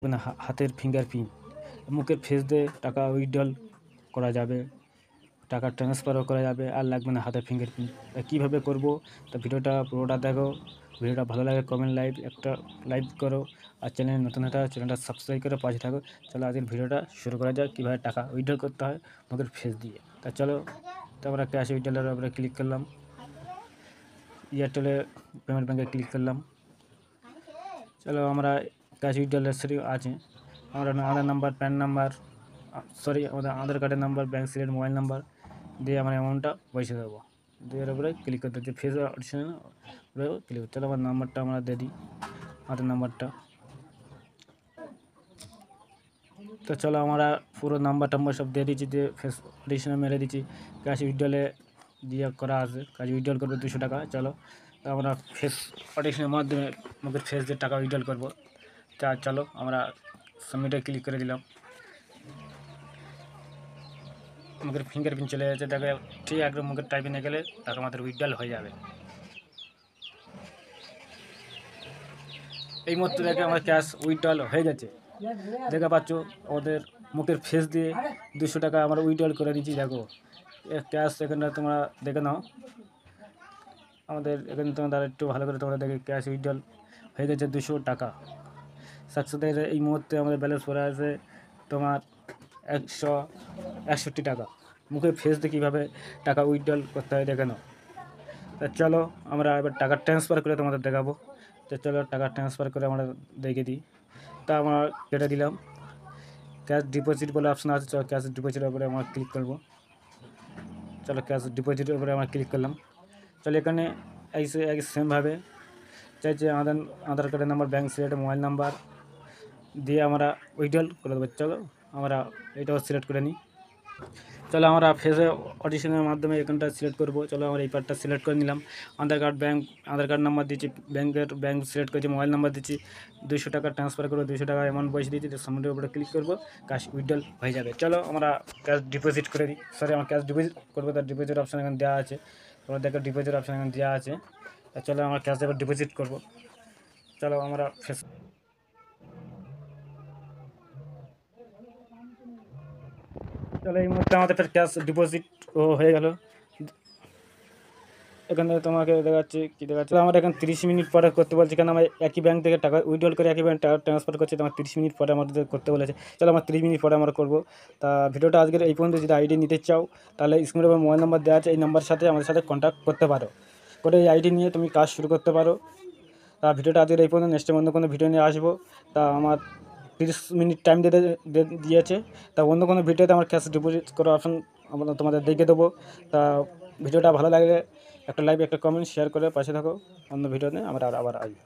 মানে হাতের ফিঙ্গারপ্রিন্ট, মুখের ফেস দিয়ে টাকা উইথড্রল করা যাবে, টাকা ট্রান্সফারও করা যাবে, আর লাগবে না হাতের ফিঙ্গারপ্রিন্ট। তা কীভাবে করবো, তা ভিডিওটা পুরোটা দেখো। ভিডিওটা ভালো লাগে কমেন্ট একটা লাইক করো, আর চ্যানেল নতুন হতে চ্যানেলটা সাবস্ক্রাইব করে পাশে থাকো। চলো আজকের ভিডিওটা শুরু করা যাক, কীভাবে টাকা উইথড্রল করতে হয় মুখের ফেস দিয়ে। তা চলো, তো আমরা ক্যাশ উইথড্রলের উপরে ক্লিক করলাম, এয়ারটেলে পেমেন্ট ব্যাঙ্কে ক্লিক করলাম। চলো আমরা ক্যাশ উইথড্রলের সেটি আছে, আমরা আধার নাম্বার, প্যান নাম্বার, আমাদের আধার কার্ডের number, bank select, mobile number দিয়ে আমরা অ্যামাউন্টটা পয়সা দেবো, দিয়ে এর উপরে ক্লিক করতে হচ্ছে, ফেস অডিশন ক্লিক করতে। চলো আমার নাম্বারটা আমরা দিয়ে দিই, আধার নাম্বারটা। তো চলো আমরা পুরো নাম্বার টাম্বার সব দিয়ে দিচ্ছি, দিয়ে ফেস অডিশনে মেরে দিচ্ছি। ক্যাশ উইথড্রলে দিয়ে করা আছে, ক্যাশ উইথড্রল করবো 200 টাকা। চলো তো আমরা ফেস অডিশনের মাধ্যমে আমাদের ফেস দিয়ে টাকা উইথড্রল করবো। তা চলো আমরা সাবমিটে ক্লিক করে দিলাম, মুখের ফিঙ্গারপ্রিন্ট চলে যাচ্ছে, দেখো ঠিক একদম মুখের টাইপে নিয়ে গেলে টাকা আমাদের উইথড্রল হয়ে যাবে। এই মুহূর্তে দেখে আমার ক্যাশ উইথড্রল হয়ে গেছে, দেখে পাচ্ছ ওদের মুখের ফেস দিয়ে 200 টাকা আমরা উইথড্রল করে দিচ্ছি। দেখো ক্যাশ এখানটা তোমরা দেখে নাও, আমাদের এখানে তোমরা একটু ভালো করে তোমরা দেখে ক্যাশ উইথড্রল হয়ে গেছে 200 টাকা সাকসেস। এই মুহূর্তে আমাদের ব্যালেন্স পড়ে আছে তোমার 161 টাকা। মুখের ফেস দিয়ে কীভাবে টাকা উইথড্রল করতে হয় দেখে নাও। তা চলো আমরা এবার টাকা ট্রান্সফার করে তোমাদের দেখাবো। তো চলো টাকা ট্রান্সফার করে আমরা দেখে দিই। তা আমরা কেটে দিলাম, ক্যাশ ডিপোজিট বলে অপশান আছে, চলো ক্যাশ ডিপোজিটের উপরে আমরা ক্লিক করবো। চলো ক্যাশ ডিপোজিটের উপরে আমরা ক্লিক করলাম। চলো এখানে এই সেমভাবে চাইছে আধার কার্ডের number, bank select, mobile number দিয়ে আমরা উইথড্রল করে দেবো। চলো আমরা এটাও সিলেক্ট করে নিই। চলো আমরা ফেসে অডিশনের মাধ্যমে এখানটা সিলেক্ট করবো। চলো আমরা এই পার্টটা সিলেক্ট করে নিলাম। আধার কার্ড নাম্বার দিচ্ছি, ব্যাঙ্ক সিলেক্ট করেছি, মোবাইল নাম্বার দিচ্ছি, 200 টাকা ট্রান্সফার করবো, 200 টাকা অ্যামাউন্ট পয়সা দিচ্ছি, সাবমিটের উপরে ক্লিক করবো, ক্যাশ উইথড্রল হয়ে যাবে। চলো আমরা ক্যাশ ডিপোজিট করে দিই, আমার ক্যাশ ডিপোজিট করবো, তার ডিপোজিট অপশান এখানে দেওয়া আছে, তোমরা দেখো ডিপোজিট অপশান এখানে দেওয়া আছে। চলো আমরা ক্যাশ এবার ডিপোজিট করবো। চলো আমরা চলো এই মুহূর্তে আমাদের ক্যাশ ডিপোজিট হয়ে গেল। এখানে তোমাকে দেখাচ্ছি কী দেখাচ্ছে, আমার এখানে 30 মিনিট পরে করতে বলছে, কেন আমার একই ব্যাঙ্ক থেকে টাকা উইথড্রল করে একই ব্যাঙ্ক টাকা ট্রান্সফার করছে, তো আমার 30 মিনিট পরে আমাদের করতে বলেছে। চলো আমার 30 মিনিট পরে আমরা করবো। তা ভিডিওটা আজকের এই পর্যন্ত। যদি আইডি নিতে চাও তাহলে স্ক্রিনের উপর মোবাইল নাম্বার দেওয়া আছে, এই নাম্বার সাথে আমাদের সাথে কন্ট্যাক্ট করতে পারো, করে এই আইডি নিয়ে তুমি কাজ শুরু করতে পারো। তা ভিডিওটা আজকের এই পর্যন্ত, নেক্সট অন্য কোনো ভিডিও নিয়ে আসবো। তা আমার 30 মিনিট টাইম দিয়েছে, তা অন্য কোনো ভিডিওতে আমার ক্যাশ ডিপোজিট করার অপশান আমরা তোমাদের দেখে দেবো। তা ভিডিওটা ভালো লাগলে একটা লাইক, একটা কমেন্ট, শেয়ার করে পাশে থাকো। অন্য ভিডিও নিয়ে আমরা আবার আসবো।